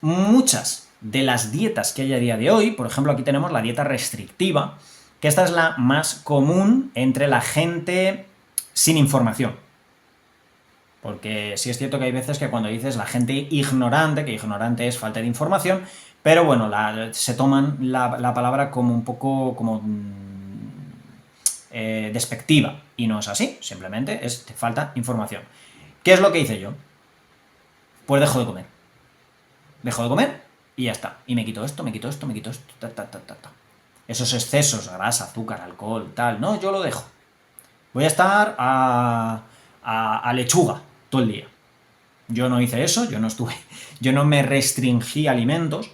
muchas de las dietas que hay a día de hoy, por ejemplo, aquí tenemos la dieta restrictiva, que esta es la más común entre la gente sin información. Porque sí es cierto que hay veces que cuando dices la gente ignorante, que ignorante es falta de información, pero bueno, se toman la palabra como un poco como despectiva, y no es así, simplemente te falta información. ¿Qué es lo que hice yo? Pues dejo de comer. Dejo de comer y ya está. Y me quito esto, me quito esto, me quito esto, ta, ta, ta, ta, ta. Esos excesos, grasa, azúcar, alcohol, tal, no, yo lo dejo. Voy a estar a lechuga todo el día. Yo no hice eso, yo no me restringí alimentos,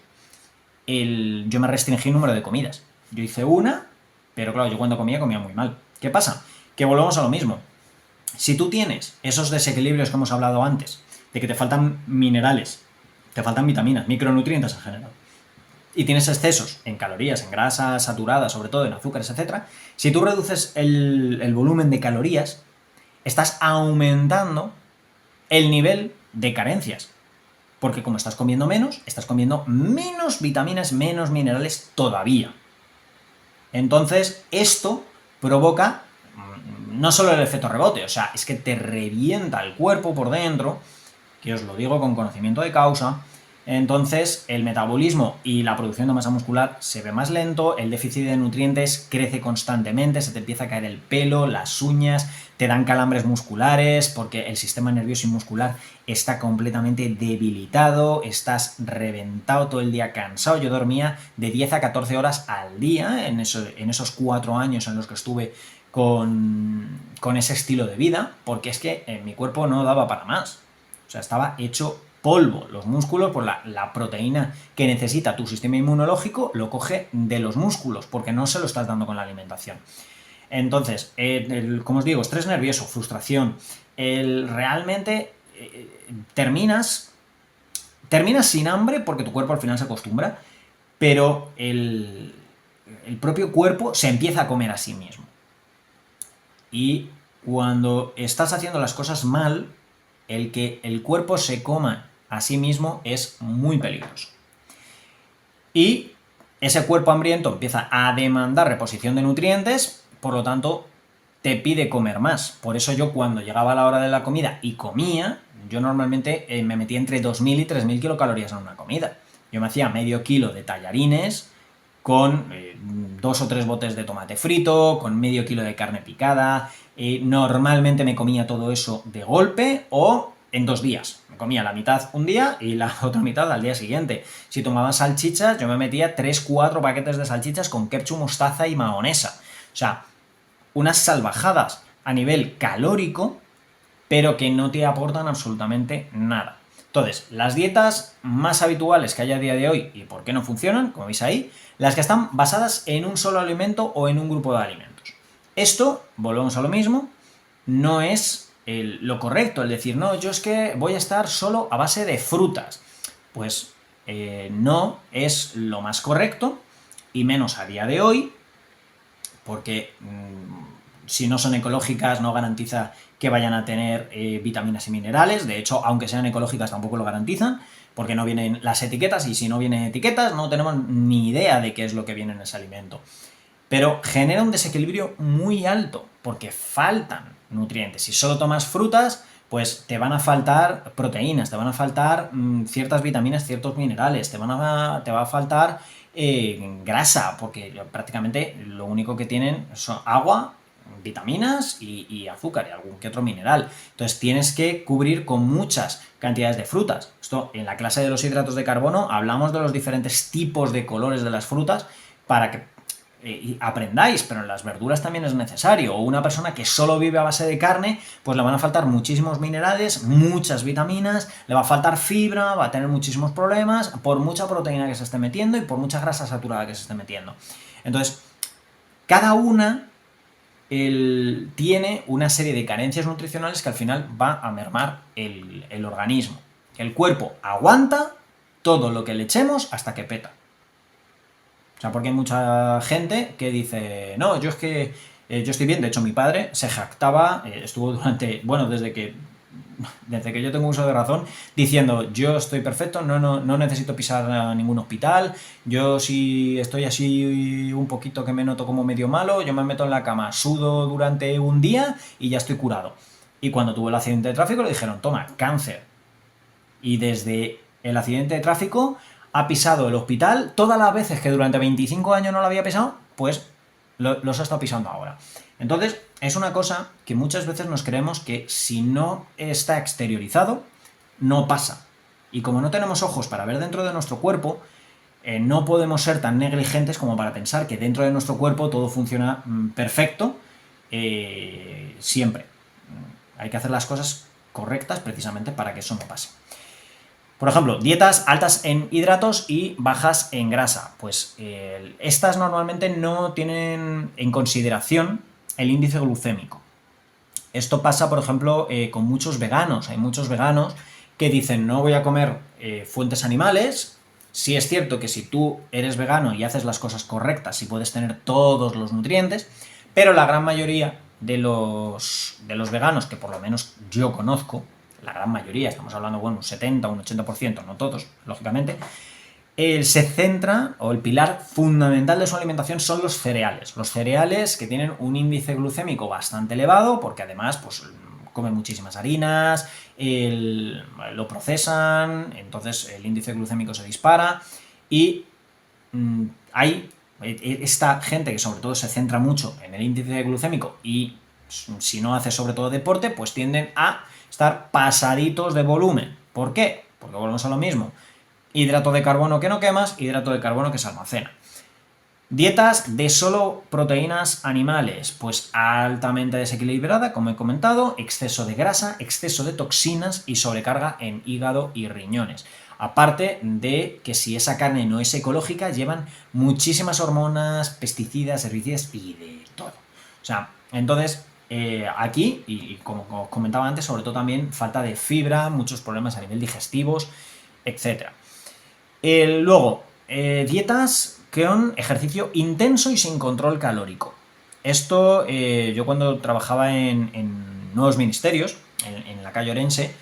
yo me restringí número de comidas. Yo hice una, pero claro, yo cuando comía muy mal. ¿Qué pasa? Que volvemos a lo mismo. Si tú tienes esos desequilibrios que hemos hablado antes, de que te faltan minerales, te faltan vitaminas, micronutrientes en general, y tienes excesos en calorías, en grasas saturadas, sobre todo en azúcares, etc., si tú reduces el volumen de calorías, estás aumentando el nivel de carencias. Porque como estás comiendo menos vitaminas, menos minerales todavía. Entonces, esto provoca no solo el efecto rebote, o sea, es que te revienta el cuerpo por dentro, que os lo digo con conocimiento de causa. Entonces, el metabolismo y la producción de masa muscular se ve más lento, el déficit de nutrientes crece constantemente, se te empieza a caer el pelo, las uñas, te dan calambres musculares, porque el sistema nervioso y muscular está completamente debilitado, estás reventado todo el día, cansado. Yo dormía de 10 a 14 horas al día en esos 4 años en los que estuve con ese estilo de vida, porque es que mi cuerpo no daba para más. O sea, estaba hecho polvo. Los músculos, pues la proteína que necesita tu sistema inmunológico lo coge de los músculos, porque no se lo estás dando con la alimentación. Entonces, como os digo, estrés nervioso, frustración, realmente terminas sin hambre porque tu cuerpo al final se acostumbra, pero el propio cuerpo se empieza a comer a sí mismo. Y cuando estás haciendo las cosas mal, el que el cuerpo se coma a sí mismo es muy peligroso. Y ese cuerpo hambriento empieza a demandar reposición de nutrientes, por lo tanto, te pide comer más. Por eso yo cuando llegaba la hora de la comida y comía, yo normalmente me metía entre 2.000 y 3.000 kilocalorías en una comida. Yo me hacía medio kilo de tallarines con 2 o 3 botes de tomate frito, con medio kilo de carne picada. Normalmente me comía todo eso de golpe o en 2 días. Me comía la mitad un día y la otra mitad al día siguiente. Si tomaba salchichas, yo me metía 3-4 paquetes de salchichas con ketchup, mostaza y mahonesa. O sea, unas salvajadas a nivel calórico, pero que no te aportan absolutamente nada. Entonces, las dietas más habituales que hay a día de hoy, y por qué no funcionan, como veis ahí, las que están basadas en un solo alimento o en un grupo de alimentos. Esto, volvemos a lo mismo, no es lo correcto, el decir, no, yo es que voy a estar solo a base de frutas. Pues no es lo más correcto, y menos a día de hoy, porque si no son ecológicas no garantiza que vayan a tener vitaminas y minerales. De hecho, aunque sean ecológicas tampoco lo garantizan, porque no vienen las etiquetas, y si no vienen etiquetas no tenemos ni idea de qué es lo que viene en ese alimento. Pero genera un desequilibrio muy alto, porque faltan nutrientes. Si solo tomas frutas, pues te van a faltar proteínas, te van a faltar ciertas vitaminas, ciertos minerales, te va a faltar grasa, porque prácticamente lo único que tienen son agua, vitaminas y azúcar y algún que otro mineral. Entonces tienes que cubrir con muchas cantidades de frutas. Esto en la clase de los hidratos de carbono hablamos de los diferentes tipos de colores de las frutas para que aprendáis, pero en las verduras también es necesario. O una persona que solo vive a base de carne, pues le van a faltar muchísimos minerales, muchas vitaminas, le va a faltar fibra, va a tener muchísimos problemas por mucha proteína que se esté metiendo y por mucha grasa saturada que se esté metiendo. Entonces, cada una tiene una serie de carencias nutricionales que al final va a mermar el organismo. El cuerpo aguanta todo lo que le echemos hasta que peta. O sea, porque hay mucha gente que dice, no, yo es que yo estoy bien. De hecho, mi padre se jactaba, estuvo durante, bueno, desde que desde que yo tengo uso de razón, diciendo yo estoy perfecto, no necesito pisar a ningún hospital, yo si estoy así un poquito que me noto como medio malo, yo me meto en la cama, sudo durante un día y ya estoy curado. Y cuando tuve el accidente de tráfico le dijeron, toma, cáncer. Y desde el accidente de tráfico ha pisado el hospital todas las veces que durante 25 años no lo había pisado, pues los ha estado pisando ahora. Entonces, es una cosa que muchas veces nos creemos que si no está exteriorizado, no pasa. Y como no tenemos ojos para ver dentro de nuestro cuerpo, no podemos ser tan negligentes como para pensar que dentro de nuestro cuerpo todo funciona perfecto siempre. Hay que hacer las cosas correctas precisamente para que eso no pase. Por ejemplo, dietas altas en hidratos y bajas en grasa. Pues estas normalmente no tienen en consideración el índice glucémico. Esto pasa, por ejemplo, con muchos veganos. Hay muchos veganos que dicen no voy a comer fuentes animales. Sí es cierto que si tú eres vegano y haces las cosas correctas, sí puedes tener todos los nutrientes, pero la gran mayoría de los veganos, que por lo menos yo conozco, la gran mayoría, estamos hablando, bueno, un 70, un 80%, no todos, lógicamente, se centra, o el pilar fundamental de su alimentación son los cereales. Los cereales que tienen un índice glucémico bastante elevado, porque además, pues, comen muchísimas harinas, lo procesan, entonces el índice glucémico se dispara, y hay esta gente que sobre todo se centra mucho en el índice glucémico y si no hace sobre todo deporte, pues tienden a estar pasaditos de volumen. ¿Por qué? Porque volvemos a lo mismo. Hidrato de carbono que no quemas, hidrato de carbono que se almacena. Dietas de solo proteínas animales, pues altamente desequilibrada, como he comentado, exceso de grasa, exceso de toxinas y sobrecarga en hígado y riñones. Aparte de que si esa carne no es ecológica, llevan muchísimas hormonas, pesticidas, herbicidas y de todo. O sea, entonces, aquí, y como os comentaba antes, sobre todo también falta de fibra, muchos problemas a nivel digestivos, etc. Luego, dietas con ejercicio intenso y sin control calórico. Esto, yo cuando trabajaba en Nuevos Ministerios, en la calle Orense,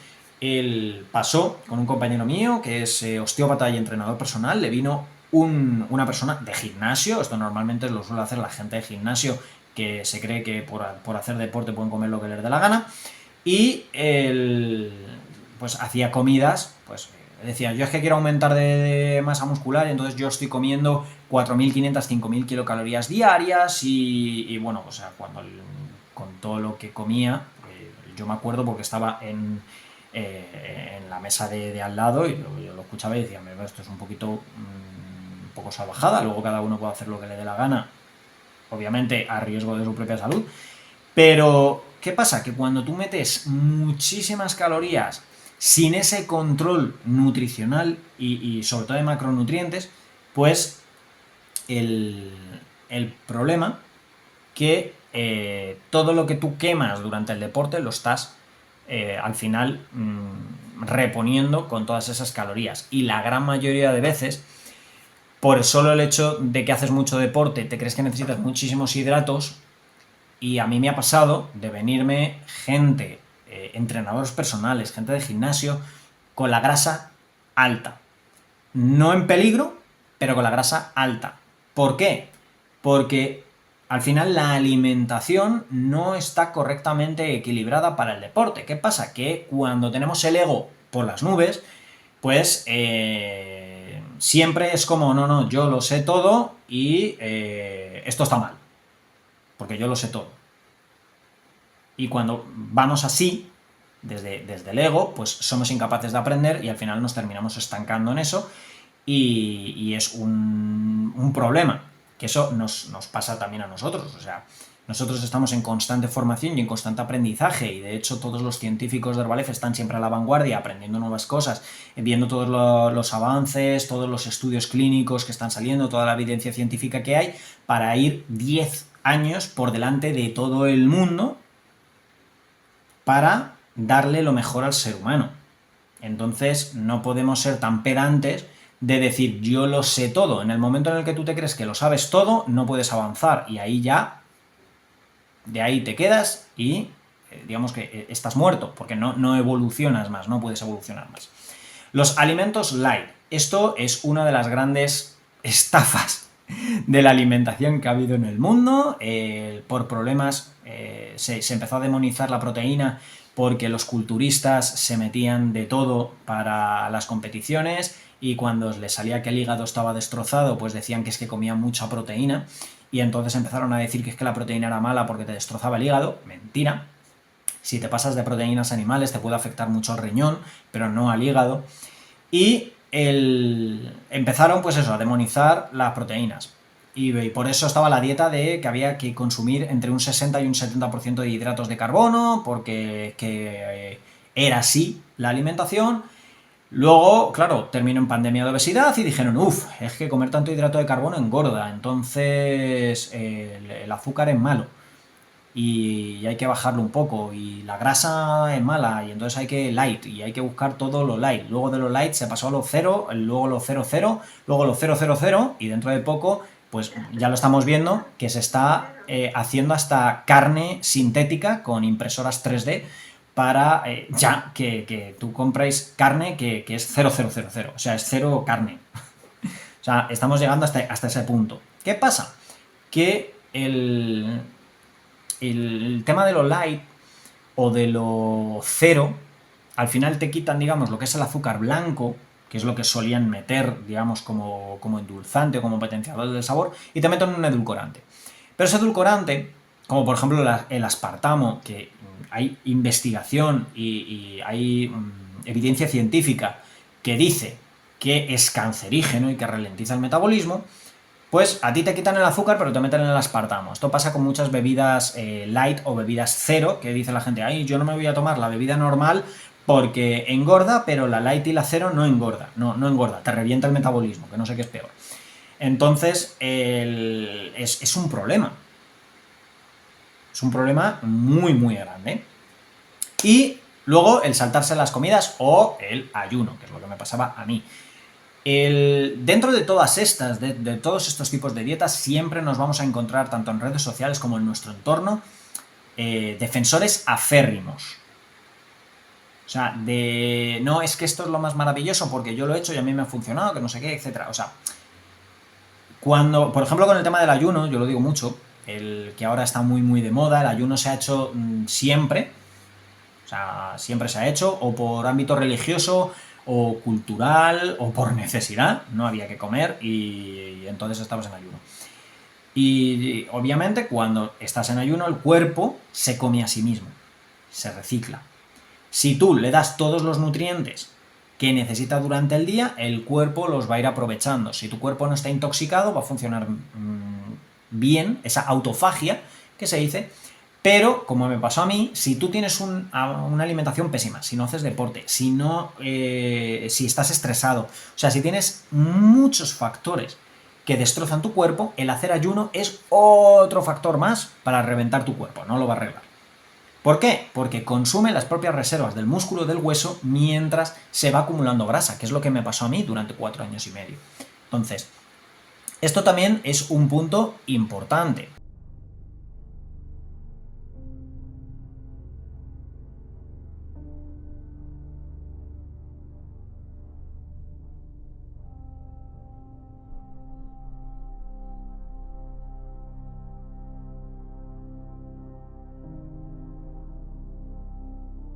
pasó con un compañero mío que es osteópata y entrenador personal, le vino una persona de gimnasio, esto normalmente lo suele hacer la gente de gimnasio que se cree que por hacer deporte pueden comer lo que les dé la gana, y pues hacía comidas, pues decía, yo es que quiero aumentar de masa muscular, y entonces yo estoy comiendo 4.500, 5.000 kilocalorías diarias, y bueno, o sea, con todo lo que comía, yo me acuerdo porque estaba en la mesa de al lado, y yo lo escuchaba y decía, esto es un poco salvajada, luego cada uno puede hacer lo que le dé la gana, obviamente a riesgo de su propia salud, pero ¿qué pasa? Que cuando tú metes muchísimas calorías sin ese control nutricional y sobre todo de macronutrientes, pues el problema que todo lo que tú quemas durante el deporte lo estás al final reponiendo con todas esas calorías, y la gran mayoría de veces, por solo el hecho de que haces mucho deporte, te crees que necesitas muchísimos hidratos, y a mí me ha pasado de venirme gente, entrenadores personales, gente de gimnasio, con la grasa alta. No en peligro, pero con la grasa alta. ¿Por qué? Porque al final la alimentación no está correctamente equilibrada para el deporte. ¿Qué pasa? Que cuando tenemos el ego por las nubes, pues siempre es como, no, yo lo sé todo y esto está mal, porque yo lo sé todo. Y cuando vamos así, desde el ego, pues somos incapaces de aprender y al final nos terminamos estancando en eso, y es un problema, que eso nos pasa también a nosotros. O sea, nosotros estamos en constante formación y en constante aprendizaje, y de hecho todos los científicos de Herbalife están siempre a la vanguardia, aprendiendo nuevas cosas, viendo todos los avances, todos los estudios clínicos que están saliendo, toda la evidencia científica que hay, para ir 10 años por delante de todo el mundo para darle lo mejor al ser humano. Entonces no podemos ser tan pedantes de decir yo lo sé todo. En el momento en el que tú te crees que lo sabes todo, no puedes avanzar, y ahí ya, de ahí te quedas y digamos que estás muerto, porque no evolucionas más, no puedes evolucionar más. Los alimentos light. Esto es una de las grandes estafas de la alimentación que ha habido en el mundo. Por problemas se empezó a demonizar la proteína porque los culturistas se metían de todo para las competiciones y cuando les salía que el hígado estaba destrozado, pues decían que es que comían mucha proteína y entonces empezaron a decir que es que la proteína era mala porque te destrozaba el hígado. Mentira. Si te pasas de proteínas animales te puede afectar mucho al riñón, pero no al hígado. Y empezaron, pues eso, a demonizar las proteínas. Y por eso estaba la dieta de que había que consumir entre un 60 y un 70% de hidratos de carbono, porque era así la alimentación. Luego, claro, terminó en pandemia de obesidad y dijeron, uff, es que comer tanto hidrato de carbono engorda, entonces el azúcar es malo y hay que bajarlo un poco, y la grasa es mala, y entonces hay que light, y hay que buscar todo lo light. Luego de lo light se pasó a lo cero, luego lo 00, luego lo 000, y dentro de poco, pues ya lo estamos viendo, que se está haciendo hasta carne sintética con impresoras 3D para ya que tú compréis carne que es 0000, o sea, es cero carne. O sea, estamos llegando hasta ese punto. ¿Qué pasa? Que el tema de lo light o de lo cero, al final te quitan, digamos, lo que es el azúcar blanco, que es lo que solían meter, digamos, como endulzante o como potenciador del sabor, y te meten un edulcorante. Pero ese edulcorante, como por ejemplo el aspartamo, que hay investigación y hay evidencia científica que dice que es cancerígeno y que ralentiza el metabolismo, pues a ti te quitan el azúcar pero te meten el aspartamo. Esto pasa con muchas bebidas light o bebidas cero, que dice la gente, ay, yo no me voy a tomar la bebida normal porque engorda, pero la light y la cero no engorda. No engorda, te revienta el metabolismo, que no sé qué es peor. Entonces, es un problema. Es un problema muy, muy grande. Y luego el saltarse las comidas o el ayuno, que es lo que me pasaba a mí. Dentro de todas estas, de todos estos tipos de dietas, siempre nos vamos a encontrar, tanto en redes sociales como en nuestro entorno, defensores aférrimos. O sea, no, es que esto es lo más maravilloso porque yo lo he hecho y a mí me ha funcionado, que no sé qué, etcétera. O sea, cuando, por ejemplo, con el tema del ayuno, yo lo digo mucho, el que ahora está muy, muy de moda, el ayuno se ha hecho siempre, o sea, siempre se ha hecho, o por ámbito religioso, o cultural, o por necesidad, no había que comer y entonces estabas en ayuno. Y obviamente cuando estás en ayuno el cuerpo se come a sí mismo, se recicla. Si tú le das todos los nutrientes que necesita durante el día, el cuerpo los va a ir aprovechando. Si tu cuerpo no está intoxicado, va a funcionar bien, esa autofagia que se dice. Pero, como me pasó a mí, si tú tienes una alimentación pésima, si no haces deporte, si estás estresado, o sea, si tienes muchos factores que destrozan tu cuerpo, el hacer ayuno es otro factor más para reventar tu cuerpo, no lo va a arreglar. ¿Por qué? Porque consume las propias reservas del músculo del hueso mientras se va acumulando grasa, que es lo que me pasó a mí durante 4 años y medio. Entonces, esto también es un punto importante.